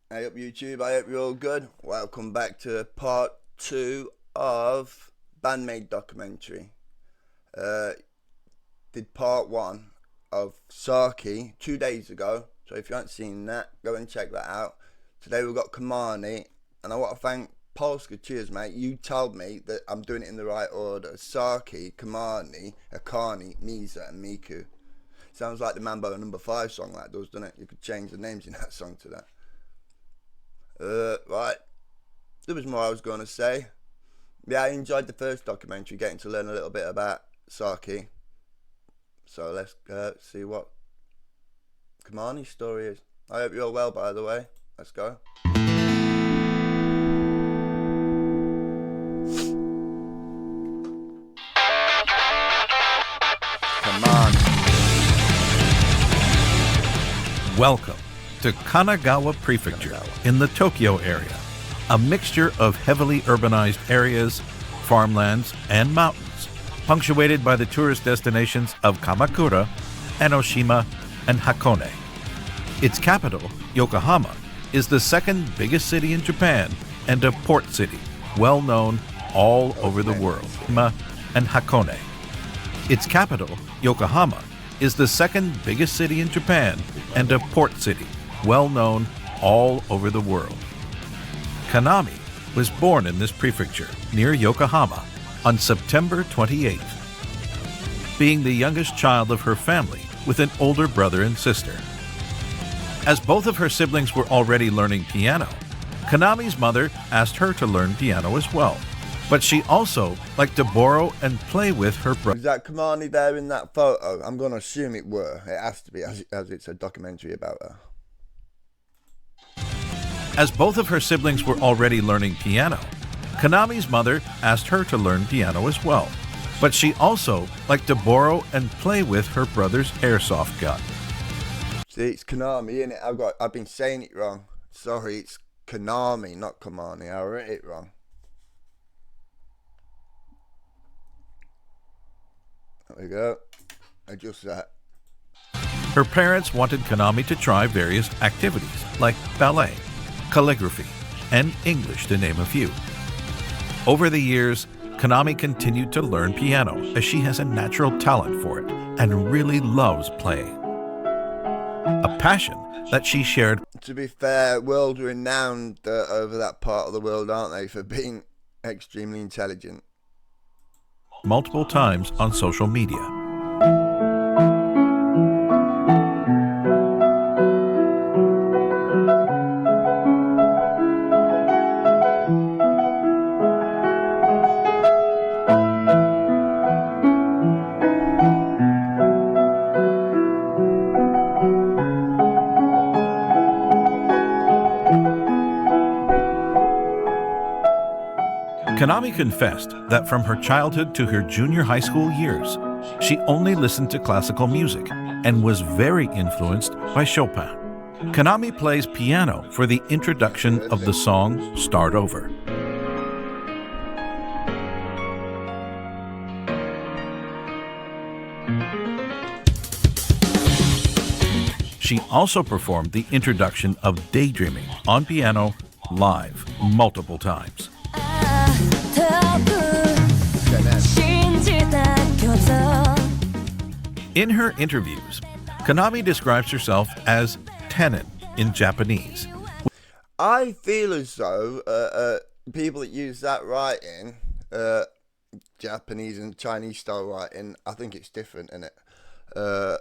Hey up YouTube, I hope you're all good. Welcome back to part 2 of Band-Maid documentary. Did part 1 of Saki 2 days ago, so if you haven't seen that, go and check that out. Today we've got Kanami, and I want to thank Polska. Cheers mate, you told me that I'm doing it in the right order. Saki, Kamani, Akani, Misa and Miku. Sounds like the Mambo number 5 song that does, doesn't it? You could change the names in that song to that. Right, there was more I was going to say. Yeah, I enjoyed the first documentary, getting to learn a little bit about Saki. So let's see what Kamani's story is. I hope you're well, by the way. Let's go. Kamani. Welcome to Kanagawa Prefecture in the Tokyo area, a mixture of heavily urbanized areas, farmlands, and mountains, punctuated by the tourist destinations of Kamakura, Enoshima, and Hakone. Its capital, Yokohama, is the second biggest city in Japan and a port city, well known all over the world. And Hakone. Its capital, Yokohama, is the second biggest city in Japan and a port city, well known all over the world. Kanami was born in this prefecture near Yokohama on September 28th, being the youngest child of her family with an older brother and sister. As both of her siblings were already learning piano, Kanami's mother asked her to learn piano as well, but she also liked to borrow and play with her brother. Is that Kamani there in that photo? I'm going to assume it were. It has to be, as it's a documentary about her. As both of her siblings were already learning piano, Kanami's mother asked her to learn piano as well, but she also liked to borrow and play with her brother's airsoft gun. See, it's Kanami, innit? I've been saying it wrong. Sorry, it's Kanami, not Kamani. I wrote it wrong. There we go. Adjust that. Her parents wanted Kanami to try various activities like ballet, calligraphy, and English, to name a few. Over the years, Kanami continued to learn piano as she has a natural talent for it and really loves playing. A passion that she shared. To be fair, world renowned over that part of the world, aren't they, for being extremely intelligent. Multiple times on social media. Kanami confessed that from her childhood to her junior high school years, she only listened to classical music and was very influenced by Chopin. Kanami plays piano for the introduction of the song Start Over. She also performed the introduction of Daydreaming on piano live multiple times. In her interviews, Kanami describes herself as tenin in Japanese. I feel as though people that use that writing, Japanese and Chinese style writing, I think it's different, innit?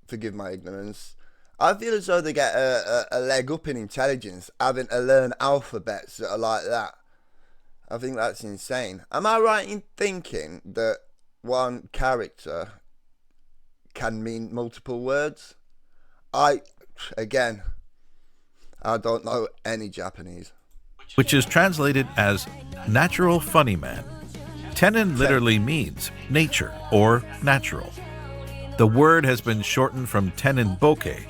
Forgive my ignorance. I feel as though they get a leg up in intelligence having to learn alphabets that are like that. I think that's insane. Am I right in thinking that one character can mean multiple words? I don't know any Japanese. Which is translated as natural funny man. Tenin literally means nature or natural. The word has been shortened from tenin bokeh.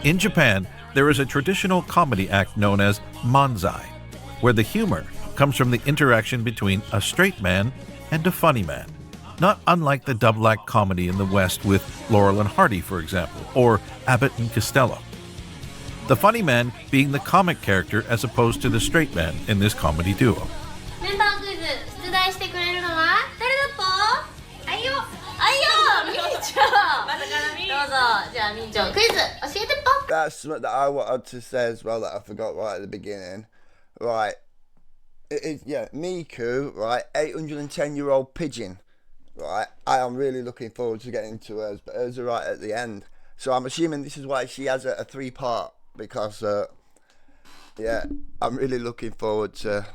In Japan, there is a traditional comedy act known as manzai, where the humor comes from the interaction between a straight man and a funny man, not unlike the double act comedy in the West with Laurel and Hardy, for example, or Abbott and Costello. the funny man being the comic character as opposed to the straight man in this comedy duo. メンバークイズ出題してくれるのは誰だっぽ？あいよみんちょまたからみどうぞじゃあみんちょクイズ教えてっぽ That's something that I wanted to say as well that I forgot right at the beginning. Right. Yeah, Miku, right, 810-year-old pigeon, right, I am really looking forward to getting to hers, but hers are right at the end, so I'm assuming this is why she has a three-part, because, yeah, I'm really looking forward to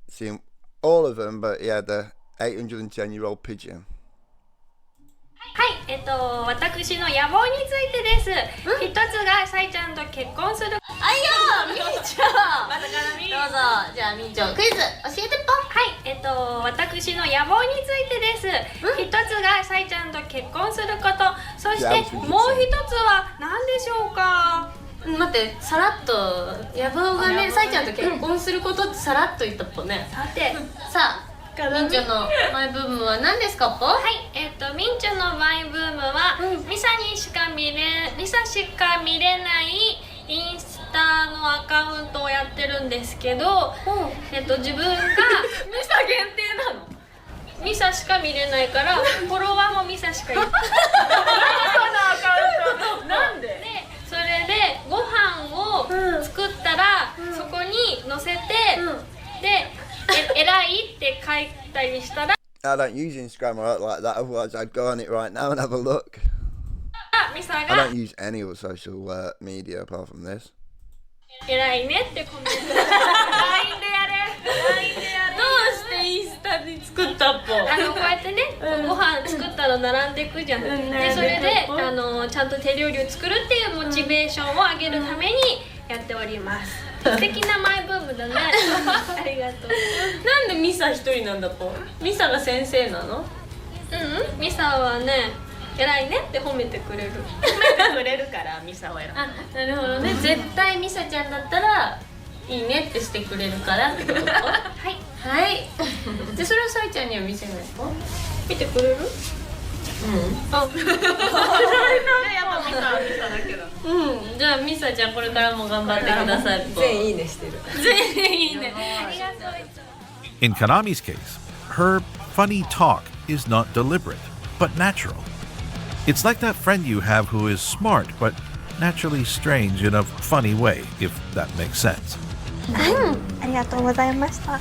seeing all of them, but yeah, the 810-year-old pigeon. はい、私の野望についてです。一つがさいちゃんと結婚する。あいよみんちょまたからみどうぞじゃあみんちょクイズ教えてっぽはい、私の野望についてです。一つがさいちゃんと結婚すること、そしてもう一つは何でしょうか？待ってさらっと野望がねさいちゃんと結婚することってさらっと言ったっぽね。さて、さあみんちょのマイブームは何ですかっぽ？はい、みんちょのマイブームは、ミサしか見れないインスタのアカウントをやってるんですけど、自分がミサ限定なの。ミサしか見れないからフォロワーもミサしかいない。そのアカウントなんで？それでご飯を作ったら、そこに載せて、で偉いって書いたりしたら I don't use Instagram or like that, otherwise I'd go on it right now and have a look. ミサ I が don't use any other social media apart from this. 偉いねってコメント。LINE でやれ。どうしてインスタで作ったっぽ？こうやってね、ご飯作ったの並んでいくじゃん。でそれでちゃんと手料理を作るっていうモチベーションを上げるためにやっております。素敵なマイブームだね。ありがとう。なんでミサ一人なんだっぽ？ミサが先生なの？ミサはね、偉いねって褒めてくれる。褒めてくれるからミサを選ぶ。あ、なるほどね。絶対ミサちゃんだったらいいねってしてくれるからってこと？はいはいでそれをさいちゃんには見せないの？見てくれる？あ、じゃあやっぱミサだけど。じゃあミサちゃんこれからも頑張ってください。全員いいねしてる。全員いいね。ありがとう。 In Kanami's case, her funny talk is not deliberate, but natural. It's like that friend you have who is smart, but naturally strange in a funny way, if that makes sense. ありがとうございました。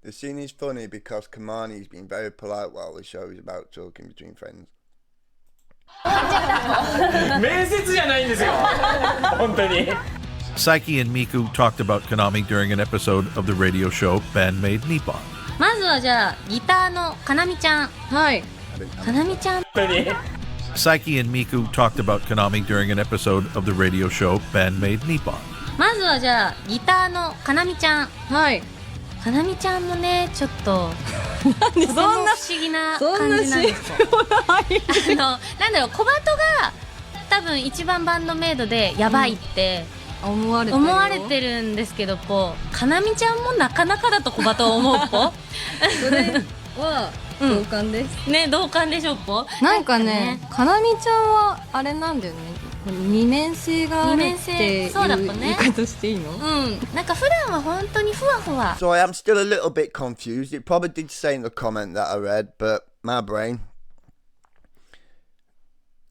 The scene is funny because Kamani's been very polite while the show is about talking between friends. 面接じゃないんですよ。本当に。Saiki and Miku talked about Kanami during an episode of the radio show Band-Maid Nippon. まずはじゃあギターのかなみちゃん。はい。かなみちゃん。本当に。Saiki and Miku talked about Kanami during an episode of the radio show Band-Maid Nippon. まずはじゃあギターのかなみちゃん。はい。かなみちゃんもねちょっととても不思議な感じなんですよ。なんだろう小鳩が多分一番バンドメイドでやばいって、思われてるんですけどぽかなみちゃんもなかなかだと小鳩を思うぽそれは同感です、ね同感でしょぽなんかねかなみちゃんはあれなんだよね二面性があるっていうそうだっぽね言い方していいの？なんか普段は本当にふわふわ So I am still a little bit confused. It probably did say in the comment that I read, but my brain.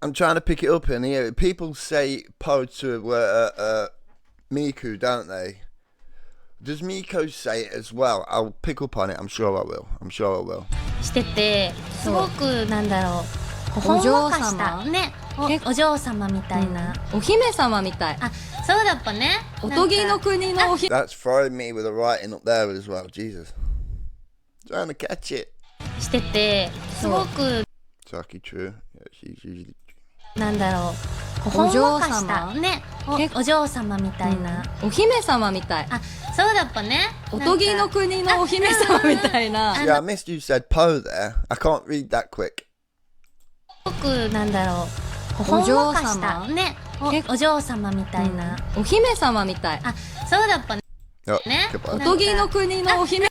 I'm trying to pick it up in here. People say po to Miku, don't they? Does Miko say it as well? I'll pick up on it. I'm sure I will. しててすごくなんだろうほんわかしたねお嬢様みたいな、お姫様みたい。あそうだっぱねおとぎの国のお姫 That's throwing me with the writing up there as well. Jesus. Trying to catch it. しててすごく Saki true. Yeah, she's usually. なんだろうほんわかしたねお嬢様みたいな、お姫様みたい。あそうだっぱねおとぎの国のお姫様みたいな。Yeah, I missed you said po there. I can't read that quick. すごくなんだろうほんわかしたねお嬢様みたいな、お姫様みたい。あそうだっぱね Oh, ね goodbye. おとぎの国のお姫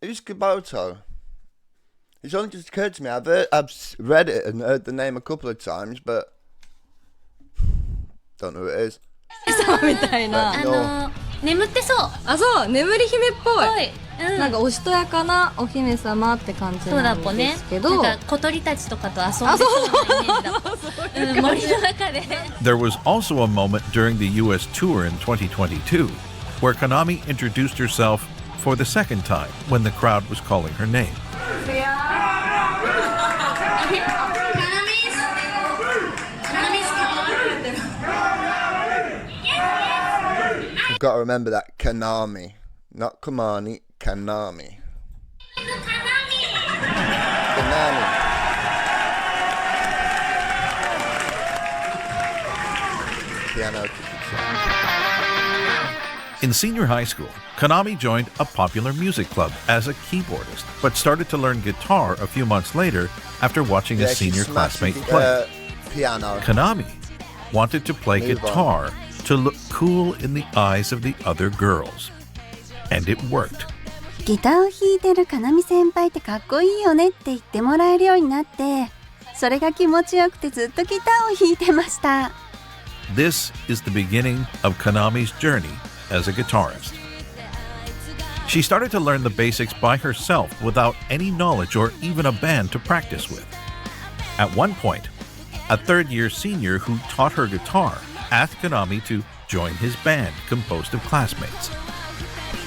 Who's Kuboto? It's only just occurred to me. I've read it and heard the name a couple of times, but don't know who it is. 様みたいな。眠ってそう。あ、そう、眠り姫っぽい。なんかおしとやかなお姫様って感じなんですけど、そうだっぽね。なんか小鳥たちとかと遊んでそうなイメージだ。森の中で。There was also a moment during the U.S. tour in 2022 where Kanami introduced herself for the second time when the crowd was calling her name. You've got to remember that Kanami, not Kamani, Kanami. Kanami. Piano. In senior high school, Kanami joined a popular music club as a keyboardist, but started to learn guitar a few months later after watching a senior classmate play. Piano. Kanami wanted to play guitar to look cool in the eyes of the other girls. And it worked. ギターを弾いてるかなみ先輩ってかっこいいよねって言ってもらえるようになって、それが気持ちよくてずっとギターを弾いてました。This is the beginning of Kanami's journey as a guitarist. She started to learn the basics by herself without any knowledge or even a band to practice with. At one point, a third-year senior who taught her guitar asked Kanami to join his band composed of classmates.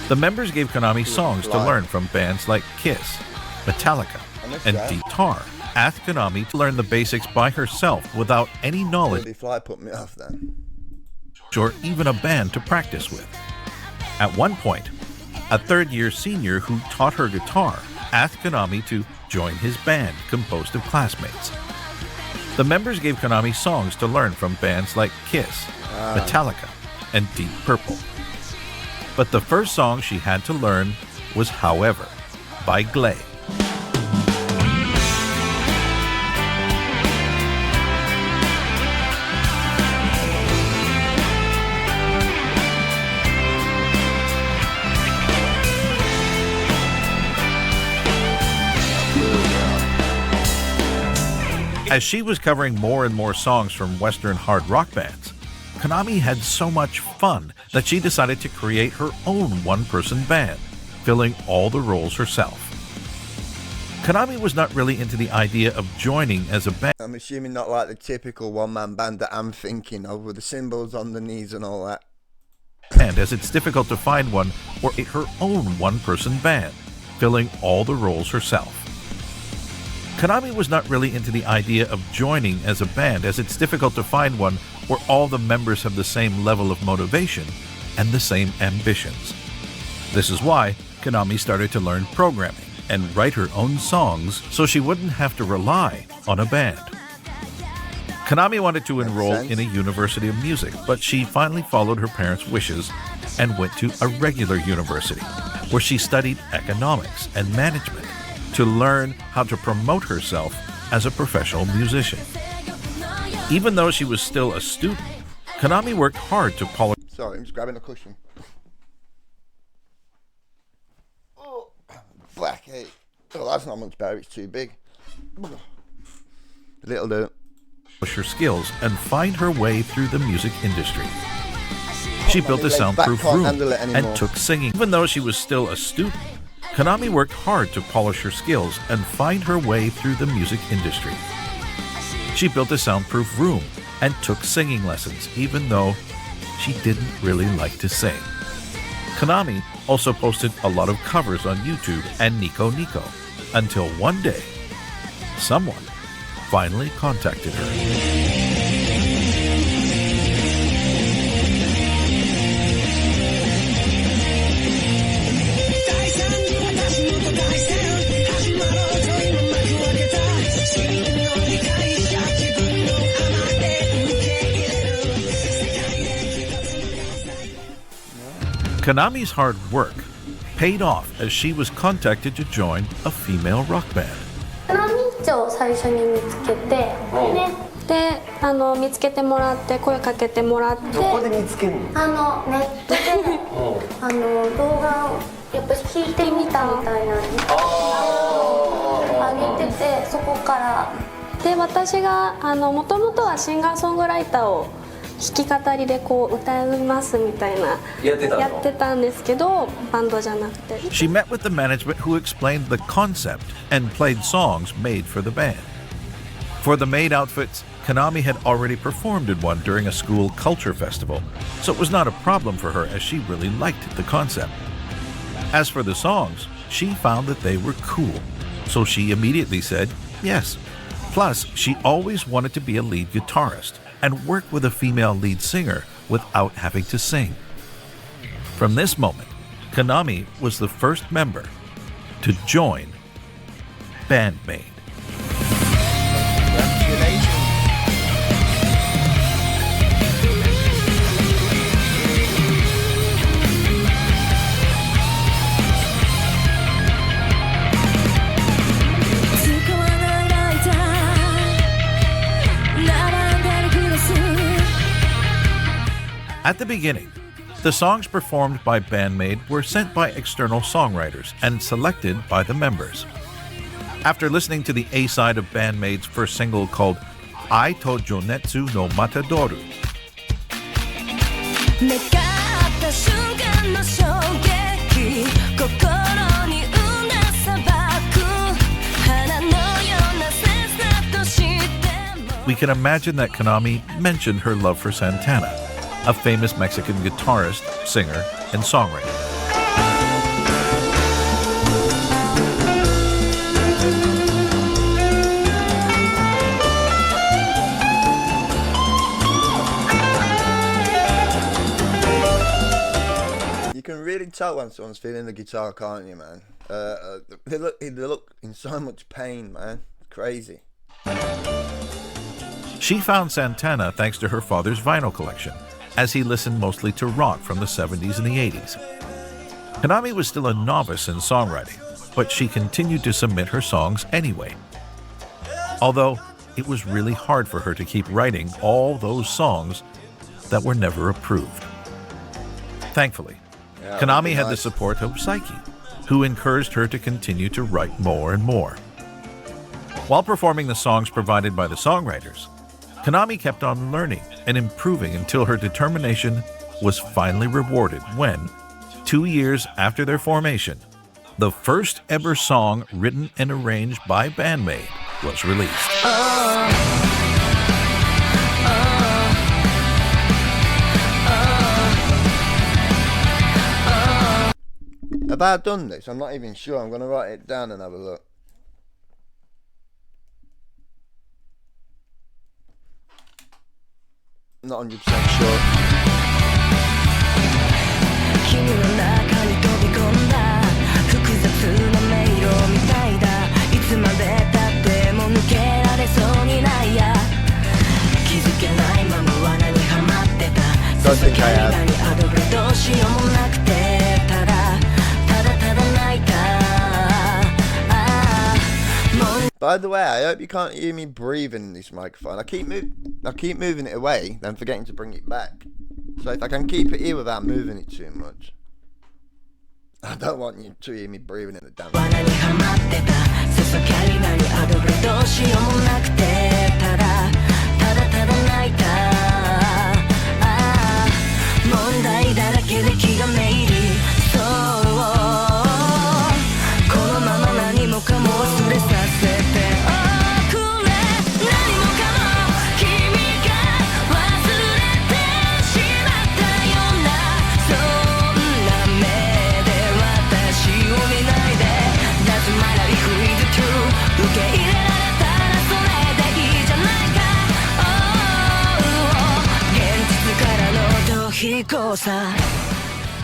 The members gave Kanami songs to learn from bands like Kiss, Metallica, and Deep Tar. Asked Kanami to learn the basics by herself without any knowledge Put me off then. or even a band to practice with. At one point, a third-year senior who taught her guitar asked Kanami to join his band composed of classmates. The members gave Kanami songs to learn from bands like Kiss, Metallica, and Deep Purple. But the first song she had to learn was However by Glay. As she was covering more and more songs from Western hard rock bands, Kanami had so much fun that she decided to create her own one-person band, filling all the roles herself. Kanami was not really into the idea of joining as a band. I'm assuming not like the typical one-man band that I'm thinking of with the cymbals on the knees and all that. And as it's difficult to find one or her own one-person band, filling all the roles herself. Kanami was not really into the idea of joining as a band, as it's difficult to find one where all the members have the same level of motivation and the same ambitions. This is why Kanami started to learn programming and write her own songs so she wouldn't have to rely on a band. Kanami wanted to enroll in a university of music, but she finally followed her parents' wishes and went to a regular university, where she studied economics and management to learn how to promote herself as a professional musician. Even though she was still a student, Kanami worked hard to polish. Sorry, I'm just grabbing a cushion. Oh, backache. Oh, that's not much better. It's too big. Little do. Her skills and find her way through the music industry. She built a soundproof room and took singing. Even though she was still a student, Kanami worked hard to polish her skills and find her way through the music industry. She built a soundproof room and took singing lessons, even though she didn't really like to sing. Kanami also posted a lot of covers on YouTube and Nico Nico, until one day, someone finally contacted her. Kanami's hard work paid off as she was contacted to join a female rock band. ミンチョを最初に見つけて、で見つけてもらって声かけてもらって、どこで見つけるの？ネットで動画をやっぱ弾いてみたみたいな。に行ってて、そこからで私がもともとはシンガーソングライターを弾き語りでこう歌いますみたいなやってたんですけど、バンドじゃなくて。 She met with the management who explained the concept and played songs made for the band. For the Maid outfits, Kanami had already performed in one during a school culture festival, so it was not a problem for her as she really liked the concept. As for the songs, she found that they were cool, so she immediately said yes. Plus, she always wanted to be a lead guitarist and work with a female lead singer without having to sing. From this moment, Kanami was the first member to join Band-Maid. At the beginning, the songs performed by Band-Maid were sent by external songwriters and selected by the members. After listening to the A-side of Band-Maid's first single called Ai to Jonetsu no Matadoru, we can imagine that Kanami mentioned her love for Santana, a famous Mexican guitarist, singer, and songwriter. You can really tell when someone's feeling the guitar, can't you, man? They look in so much pain, man. Crazy. She found Santana thanks to her father's vinyl collection, as he listened mostly to rock from the 70s and the 80s. Kanami was still a novice in songwriting, but she continued to submit her songs anyway. Although it was really hard for her to keep writing all those songs that were never approved. Thankfully, Kanami had the support of Psyche, who encouraged her to continue to write more and more. While performing the songs provided by the songwriters, Kanami kept on learning and improving until her determination was finally rewarded when, 2 years after their formation, the first ever song written and arranged by Band-Maid was released. Have I done this? I'm not even sure. I'm going to write it down and have a look. Not 100% sure. Don't think I have. By the way, I hope you can't hear me breathing in this microphone. I keep moving it away, then forgetting to bring it back. So if I can keep it here without moving it too much. I don't want you to hear me breathing in the damn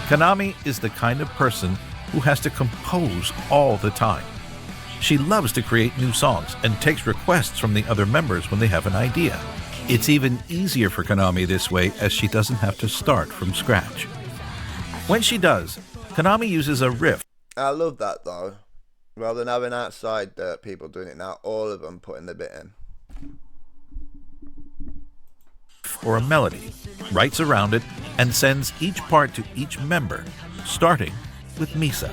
Kanami is the kind of person who has to compose all the time. She loves to create new songs and takes requests from the other members when they have an idea. It's even easier for Kanami this way as she doesn't have to start from scratch. When she does, Kanami uses a riff. I love that though. Rather than having outside people doing it now, all of them putting the bit in. Or a melody, writes around it, and sends each part to each member, starting with Misa.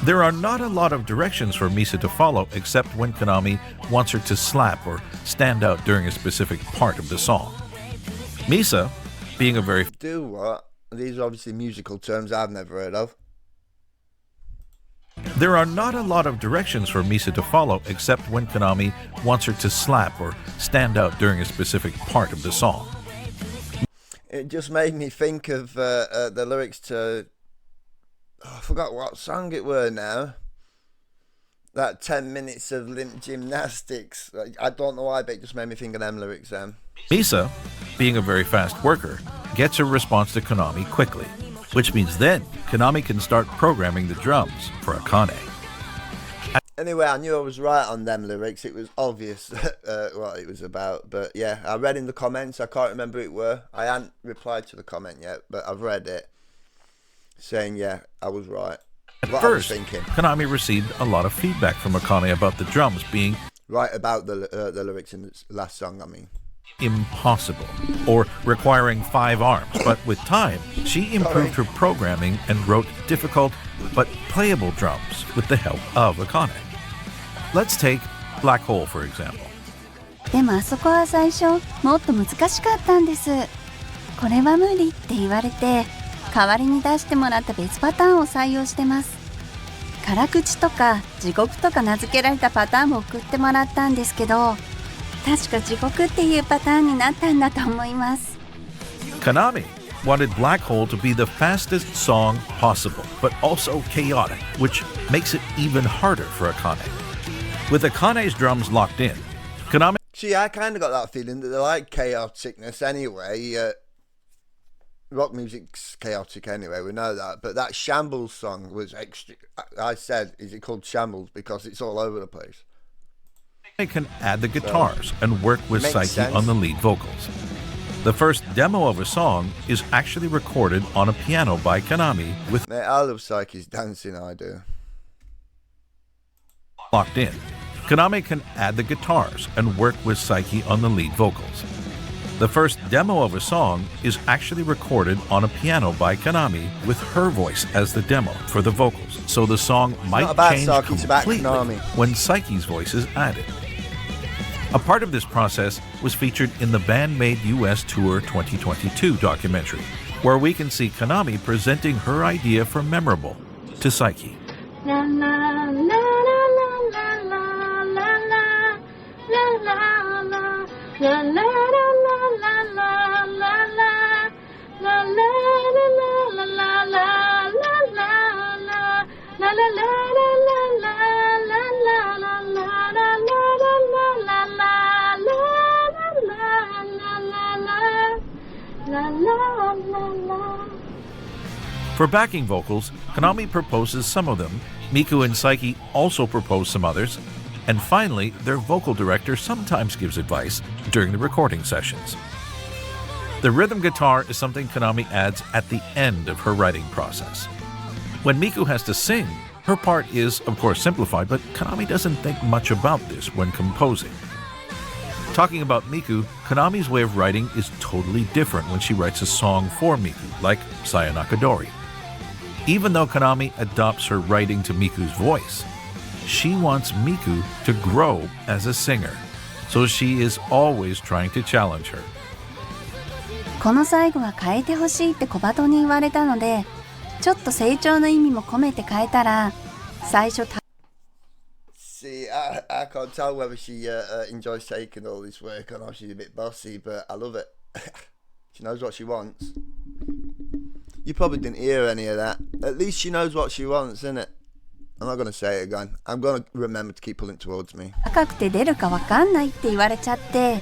There are not a lot of directions for Misa to follow except when Kanami wants her to slap or stand out during a specific part of the song. Misa, being a very... Do what? These are obviously musical terms I've never heard of. There are not a lot of directions for Misa to follow except when Kanami wants her to slap or stand out during a specific part of the song. It just made me think of the lyrics to... I forgot what song it were now. That 10 minutes of limp gymnastics. I don't know why, but it just made me think of them lyrics then. Misa, being a very fast worker, gets her response to Kanami quickly, which means then Kanami can start programming the drums for Akane. Anyway, I knew I was right on them lyrics. It was obvious what it was about. But yeah, I read in the comments. I can't remember who it were. I hadn't replied to the comment yet, but I've read it saying, yeah, I was right. At what first, I was thinking. Kanami received a lot of feedback from Akane about the drums being right about the lyrics in the last song, I mean. Impossible, or requiring 5 arms, but with time, she improved her programming and wrote difficult but playable drums with the help of Akane. Let's take Black Hole, for example. でもあそこは最初もっと難しかったんです。これは無理って言われて代わりに出してもらった別パターンを採用してます。辛口とか地獄とか名付けられたパターンも送ってもらったんですけど、確か地獄っていうパターンになったんだと思います。Kanami wanted Black Hole to be the fastest song possible, but also chaotic, which makes it even harder for Akane. With Akane's drums locked in, Kanami... See, I kind of got that feeling that they like chaoticness anyway. Rock music's chaotic anyway, we know that. But that Shambles song was extra... I said, is it called Shambles? Because it's all over the place. They can add the guitars and work with Psyche sense. on the lead vocals. The first demo of a song is actually recorded on a piano by Kanami with... Mate, I love Psyche's dancing, I do. Locked in. Kanami can add the guitars and work with Psyche on the lead vocals. The first demo of a song is actually recorded on a piano by Kanami with her voice as the demo for the vocals, so the song might change completely when Psyche's voice is added. A part of this process was featured in the Band-Maid US Tour 2022 documentary, where we can see Kanami presenting her idea for Memorable to Psyche. La la la la la la la la la la la For backing vocals, Kanami proposes some of them, Miku and Psyche also propose some others, and finally, their vocal director sometimes gives advice during the recording sessions. The rhythm guitar is something Kanami adds at the end of her writing process. When Miku has to sing, her part is, of course, simplified, but Kanami doesn't think much about this when composing. Talking about Miku, Kanami's way of writing is totally different when she writes a song for Miku, like Sayonakadori. Even though Kanami adopts her writing to Miku's voice, she wants Miku to grow as a singer, so she is always trying to challenge her. この最後は変えてほしいって小鳩に言われたので、ちょっと成長の意味も込めて変えたら、最初 See, I can't tell whether she enjoys taking all this work or not. She's a bit bossy, but I love it. She knows what she wants. You probably didn't hear any of that. At least she knows what she wants, innit? I'm not going to say it again. I'm going to remember to keep pulling towards me. 高くて出るかわかんないって言われちゃって、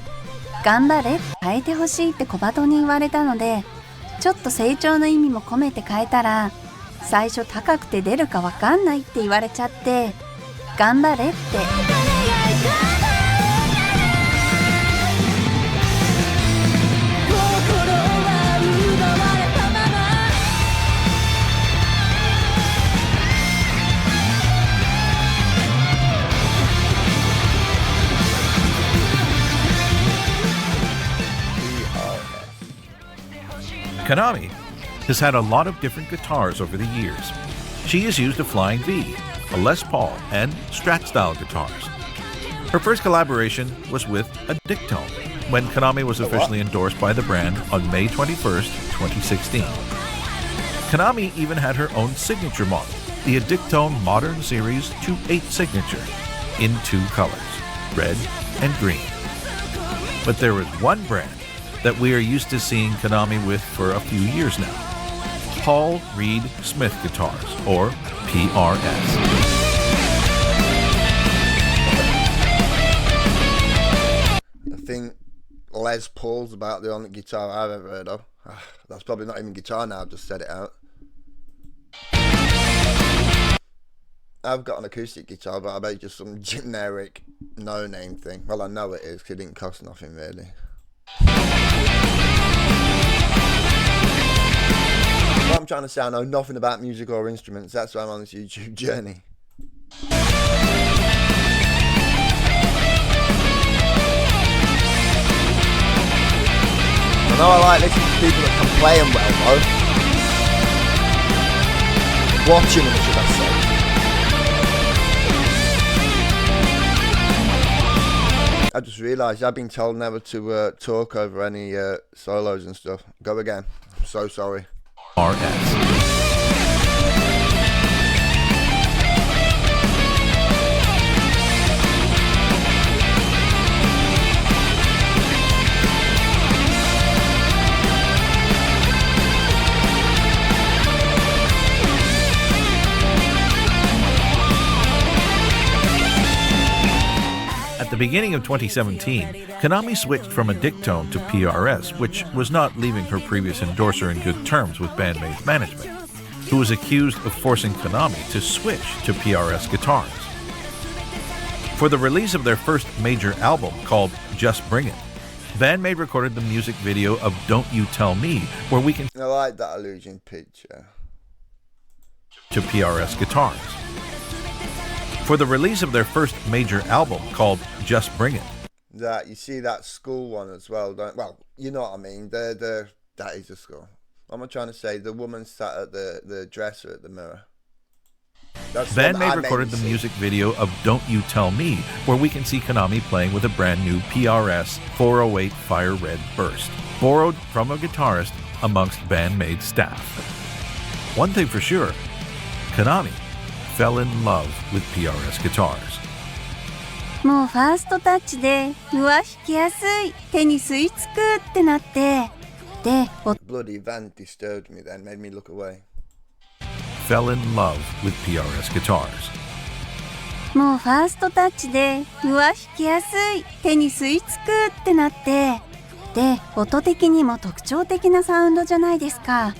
頑張れ、変えてほしいって小鳩に言われたので、ちょっと成長の意味も込めて変えたら、最初高くて出るかわかんないって言われちゃって、頑張れって。Kanami has had a lot of different guitars over the years. She has used a Flying V, a Les Paul, and Strat-style guitars. Her first collaboration was with a Dictone, when Kanami was officially endorsed by the brand on May 21st, 2016. Kanami even had her own signature model, the Dictone Modern Series 2.8 Signature, in 2 colors, red and green. But there is one brand that we are used to seeing Kanami with for a few years now: Paul Reed Smith Guitars, or PRS. I think Les Paul's about the only guitar I've ever heard of. That's probably not even guitar now, I've just said it out. I've got an acoustic guitar, but I bet it's just some generic no-name thing. Well, I know it is, because it didn't cost nothing really. What I'm trying to say, I know nothing about music or instruments. That's why I'm on this YouTube journey. I know I like listening to people that can play them well, though. Watching them, should I say. I just realised I've been told never to talk over any solos and stuff. Go again. I'm so sorry. RS. At the beginning of 2017, Kanami switched from a Dictone to PRS, which was not leaving her previous endorser in good terms with Band-Maid's management, who was accused of forcing Kanami to switch to PRS guitars. For the release of their first major album, called Just Bring It, Band-Maid recorded the music video of Don't You Tell Me, where we can I like that illusion picture. To PRS guitars. For the release of their first major album, called Just Bring It. That you see that school one as well, don't? Well, you know what I mean. That is a school. What am I trying to say? The woman sat at the dresser at the mirror. Band-Maid recorded the music video of Don't You Tell Me, where we can see Kanami playing with a brand new PRS 408 Fire Red Burst, borrowed from a guitarist amongst Band-Maid staff. One thing for sure, Kanami fell in love with PRS guitars. もうファーストタッチで、うわ、弾きやすい、手に吸い付くってなって、で、Bloody van disturbed me then, made me look away. Fell in love with PRS guitars. もうファーストタッチで、うわ、弾きやすい、手に吸い付くってなって、で、音的にも特徴的なサウンドじゃないですか。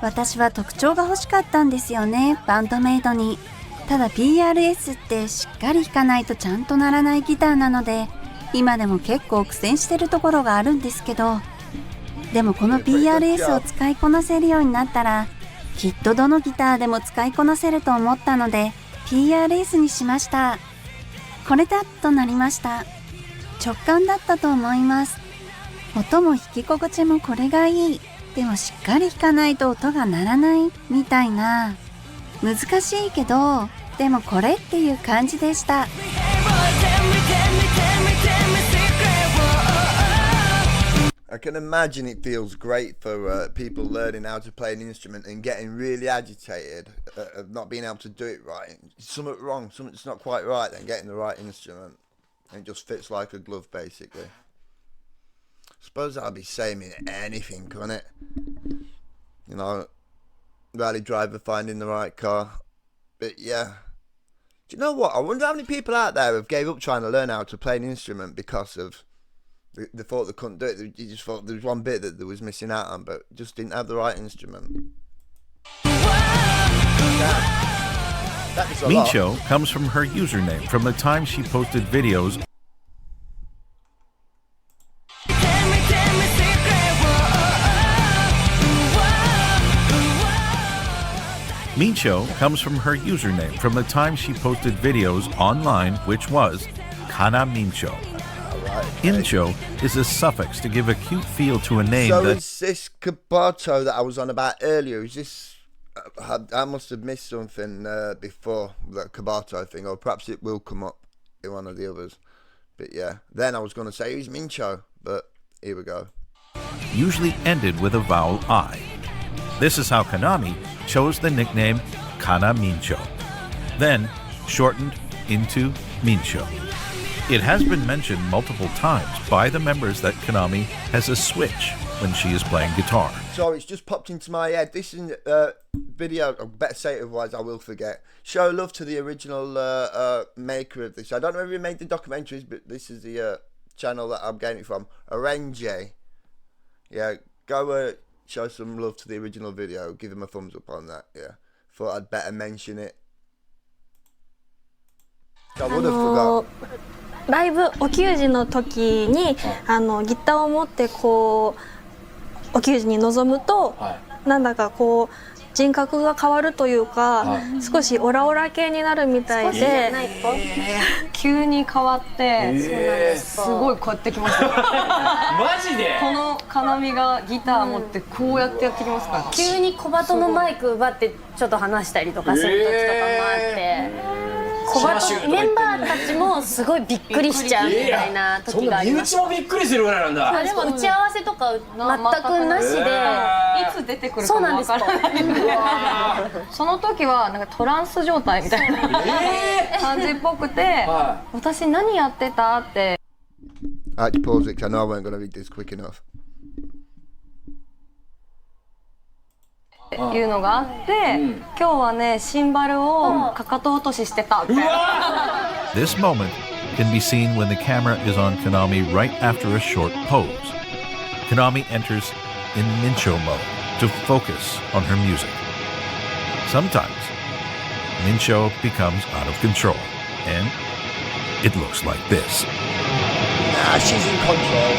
私は特徴が欲しかったんですよね、バンドメイドに。ただ PRS ってしっかり弾かないとちゃんと鳴らないギターなので、今でも結構苦戦してるところがあるんですけど、でもこの PRS を使いこなせるようになったら、きっとどのギターでも使いこなせると思ったので PRS にしました。これだとなりました。直感だったと思います。音も弾き心地もこれがいい。でもしっかり弾かないと音が鳴らないみたいな。難しいけど、でもこれっていう感じでした。I can imagine it feels great for people learning how to play an instrument and getting really agitated of not being able to do it right. Something wrong, something's not quite right, then getting the right instrument. And it just fits like a glove, basically. I suppose that'll be saying anything, couldn't it? You know, rally driver finding the right car. But yeah. Do you know what? I wonder how many people out there have gave up trying to learn how to play an instrument because of they thought they couldn't do it. They just thought there was one bit that they was missing out on, but just didn't have the right instrument. That is a lot. Mincho comes from her username from the time she posted videos Mincho comes from her username from the time she posted videos online, which was Kanamincho. Incho is a suffix to give a cute feel to a name so is this Cabato that I was on about earlier, is this I must have missed something before that Kabato thing, or perhaps it will come up in one of the others. But yeah, then I was going to say who's Mincho, but here we go. Usually ended with a vowel I. This is how Kanami chose the nickname Kana Mincho, then shortened into Mincho. It has been mentioned multiple times by the members that Kanami has a switch when she is playing guitar. Sorry, it's just popped into my head. This is a video, I better say it otherwise I will forget. Show love to the original maker of this. I don't know if he made the documentaries, but this is the channel that I'm getting it from. Arrange. Yeah, go show some love to the original video. Give him a thumbs up on that. Yeah, thought I'd better mention it. I would have forgot. ライブお給仕の時にギターを持ってこうお給仕に臨むと、なんだかこう人格が変わるというか、少しオラオラ系になるみたいで、急に変わって、すごいこうやってきました。マジで？この金見がギター持ってこうやってやってきますから。急に小鳩のマイク奪ってちょっと話したりとかする時とかもあって。小鳩メンバーたちもすごいびっくりしちゃうみたいな時があります。身内もびっくりするぐらいなんだ。でも打ち合わせとか全くなしで、いつ出てくるかもわからない。その時はなんかトランス状態みたいな感じっぽくて、私何やってたって。I had to pause it because I know I weren't going to read this quick enough. いうのがあって、今日はねシンバルをかかと落とししてたって。This moment can be seen when the camera is on Kanami right after a short pose. Kanami enters in Mincho mode to focus on her music. Sometimes Mincho becomes out of control, and it looks like this. Nah, she's in control.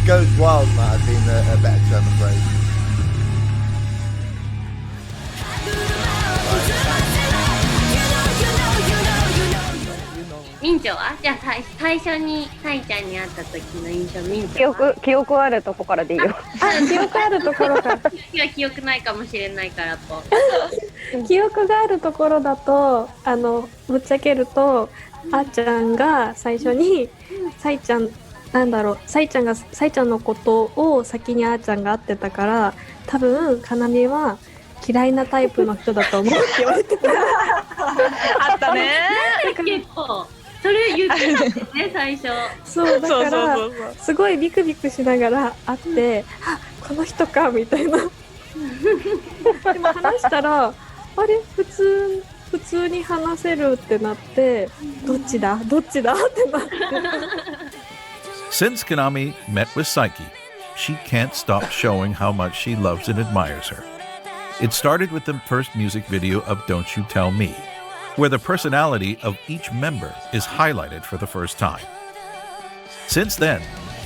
Goes wild might have been a better term of phrase. ミンチョはじゃあ最初にサイちゃんに会った時の印象ミンチョは記憶あるとこからでいいよ。記憶あるところから今は記憶ないかもしれないからと記憶があるところだとぶっちゃけるとあーちゃんが最初にサイちゃんサイちゃんのことを先にあーちゃんが会ってたから多分かなみは嫌いなタイプの人だと思うって言われてたあったね。結構それ言ってたんですね最初。そうだからすごいビクビクしながら会ってあこの人かみたいなでも話したらあれ普通に話せるってなってどっちだってなって Since Kanami met with Saiki, she can't stop showing how much she loves and admires her. It started with the first music video of Don't You Tell Me, where the personality of each member is highlighted for the first time. Since then,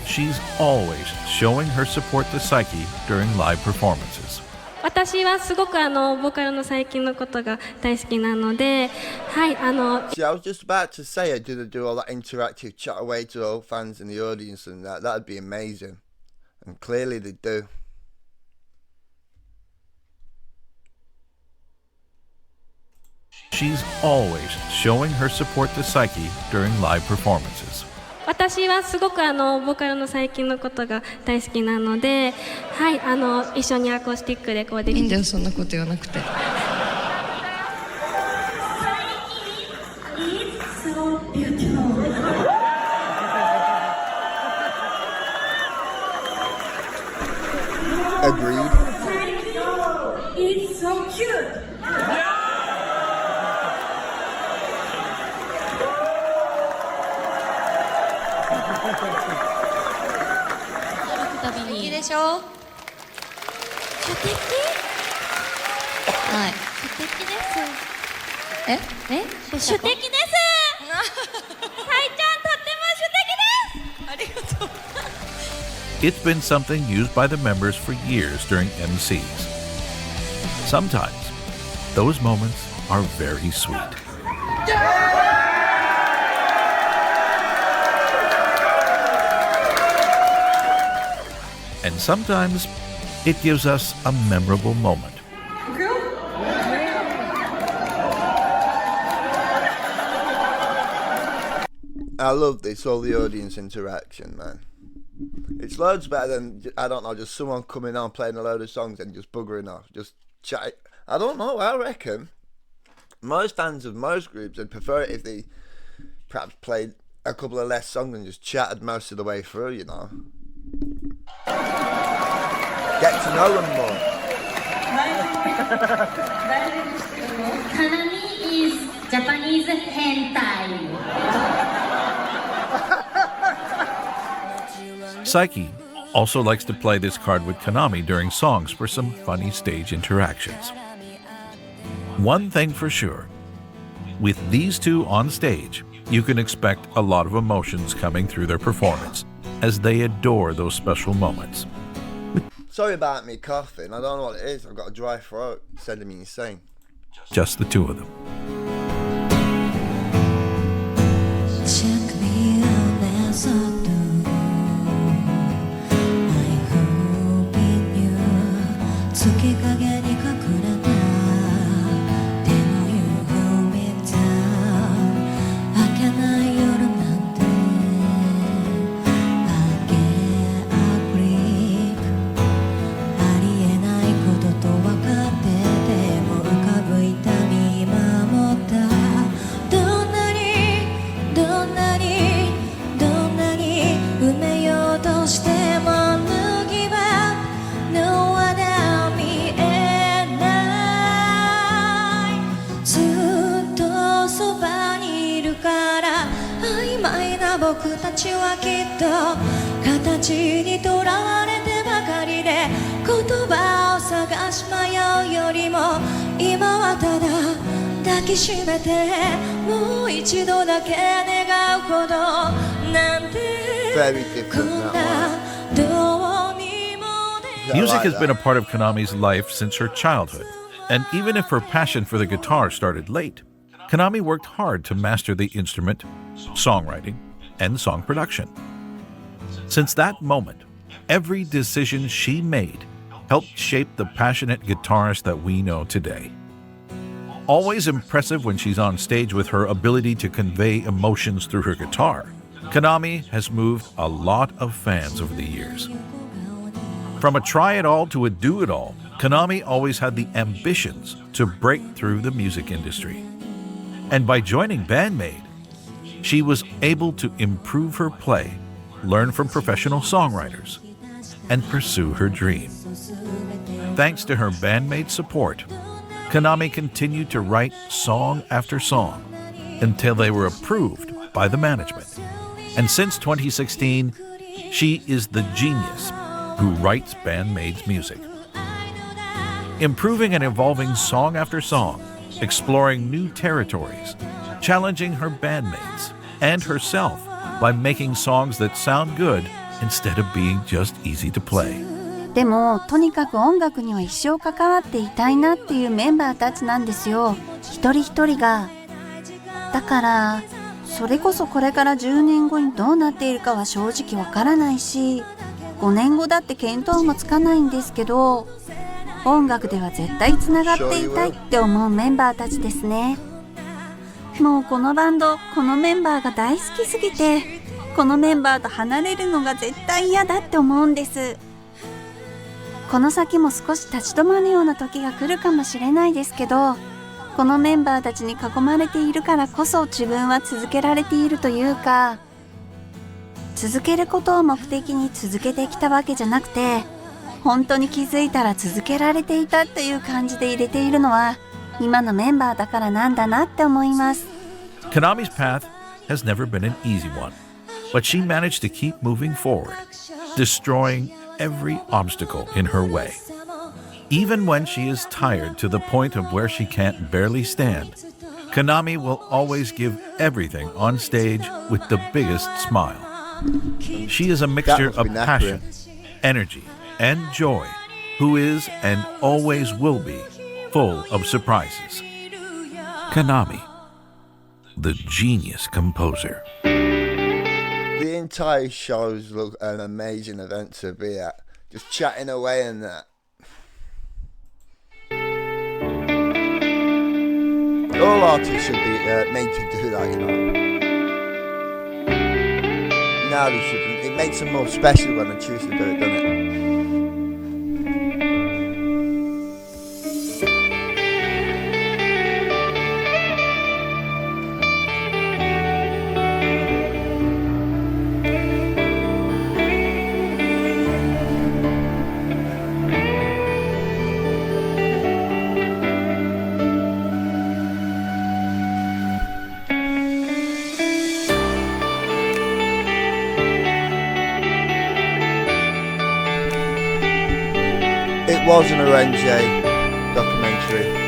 she's always showing her support to Saiki during live performances. 私はすごくボーカルの最近のことが大好きなので、はい、See, I was just about to say, do they do all that interactive chat away to all fans in the audience and that? That'd be amazing. And clearly they do. She's always showing her support to Saiki during live performances. 私はすごくボーカルの最近のことが大好きなので、はい、一緒にアコースティックでこうできていいんだよそんなこと言わなくて。Agreed. It's so cute. はい。素敵です。主敵です。さいちゃんとっても主敵です。ありがとう。It's been something used by the members for years during MCs. Sometimes, those moments are very sweet. And sometimes, it gives us a memorable moment. I love this, all the audience interaction, man. It's loads better than, I don't know, just someone coming on playing a load of songs and just buggering off, just chat. I don't know, I reckon most fans of most groups would prefer it if they perhaps played a couple of less songs and just chatted most of the way through, you know. Get to know them more. Kanami is Japanese hentai. Saiki also likes to play this card with Kanami during songs for some funny stage interactions. One thing for sure, with these two on stage, you can expect a lot of emotions coming through their performance as they adore those special moments. Sorry about me coughing, I don't know what it is, I've got a dry throat, it's sending me insane. Just the two of them. Very different, that one. Music has been a part of Kanami's life since her childhood, and even if her passion for the guitar started late, Kanami worked hard to master the instrument, songwriting, and song production. Since that moment, every decision she made helped shape the passionate guitarist that we know today. Always impressive when she's on stage with her ability to convey emotions through her guitar, Kanami has moved a lot of fans over the years. From a try-it-all to a do-it-all, Kanami always had the ambitions to break through the music industry. And by joining Band-Maid, she was able to improve her play, learn from professional songwriters, and pursue her dream. Thanks to her Band-Maid support, Kanami continued to write song after song until they were approved by the management. And since 2016, she is the genius who writes Band-Maid's music. Improving and evolving song after song, exploring new territories, challenging her bandmates and herself by making songs that sound good instead of being just easy to play. でもとにかく音楽には一生関わっていたいなっていうメンバーたちなんですよ、一人一人が。だからそれこそこれから10年後にどうなっているかは正直わからないし、5年後だって見当もつかないんですけど、音楽では絶対つながっていたいって思うメンバーたちですね。もうこのバンド、このメンバーが大好きすぎて、このメンバーと離れるのが絶対嫌だって思うんです。この先も少し立ち止まるような時が来るかもしれないですけど、このメンバーたちに囲まれているからこそ自分は続けられているというか、続けることを目的に続けてきたわけじゃなくて、本当に気づいたら続けられていたっていう感じで入れているのは今のメンバーだからなんだなって思います。 Kanami's path has never been an easy one, but she managed to keep moving forward, destroying every obstacle in her way. Even when she is tired to the point of where she can't barely stand, Kanami will always give everything on stage with the biggest smile. She is a mixture of passion, energy, and joy, who is and always will be full of surprises. Kanami, the genius composer. The entire shows look an amazing event to be at. Just chatting away and that. All artists should be made to do that, you know. Now they shouldn't. It makes them more special when they choose to do it, doesn't it? It was an Orange documentary.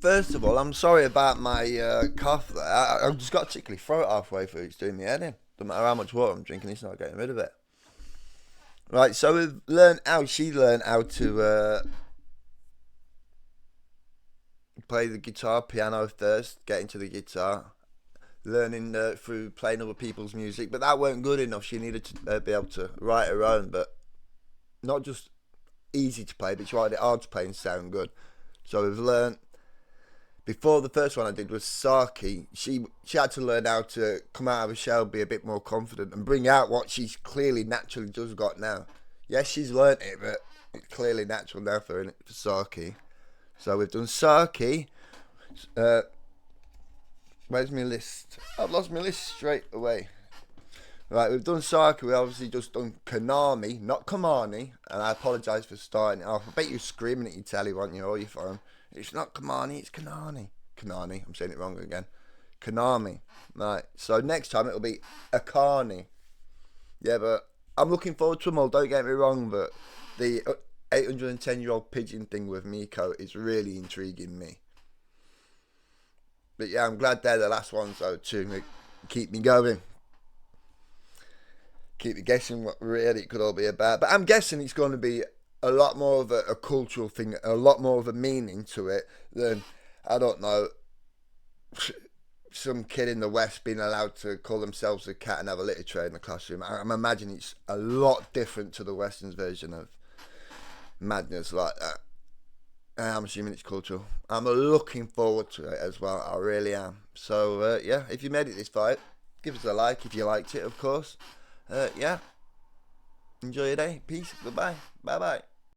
First of all, I'm sorry about my cough there. I've just got a tickly throat halfway through. It's doing me head in. Doesn't matter how much water I'm drinking, it's not getting rid of it. Right, so we've learned how she learned how to play the guitar, piano first, get into the guitar, learning through playing other people's music. But that weren't good enough. She needed to be able to write her own, but not just easy to play, but she wanted it hard to play and sound good. So we've learned. Before, the first one I did was Saki. She had to learn how to come out of her shell, be a bit more confident, and bring out what she's clearly naturally just got now. Yes, she's learnt it, but it's clearly natural now for Saki. So we've done Saki. Where's my list? I've lost my list straight away. Right, we've done Saki. We've obviously just done Kanami, not Kamani. And I apologise for starting it off. I bet you're screaming at your telly, weren't you, or your phone? It's not Kamani, it's Kanani. Kanani, I'm saying it wrong again. Kanami. Right, so next time it'll be Akani. Yeah, but I'm looking forward to them all, don't get me wrong, but the 810-year-old pigeon thing with Miko is really intriguing me. But yeah, I'm glad they're the last ones, though, to keep me going. Keep me guessing what really it could all be about. But I'm guessing it's going to be a lot more of a cultural thing, a lot more of a meaning to it than, I don't know, some kid in the West being allowed to call themselves a cat and have a litter tray in the classroom. I'm imagining it's a lot different to the Western's version of madness like that. I'm assuming it's cultural. I'm looking forward to it as well. I really am. So, yeah, if you made it this far, give us a like if you liked it, of course. Yeah. Enjoy your day. Peace. Goodbye. Bye-bye.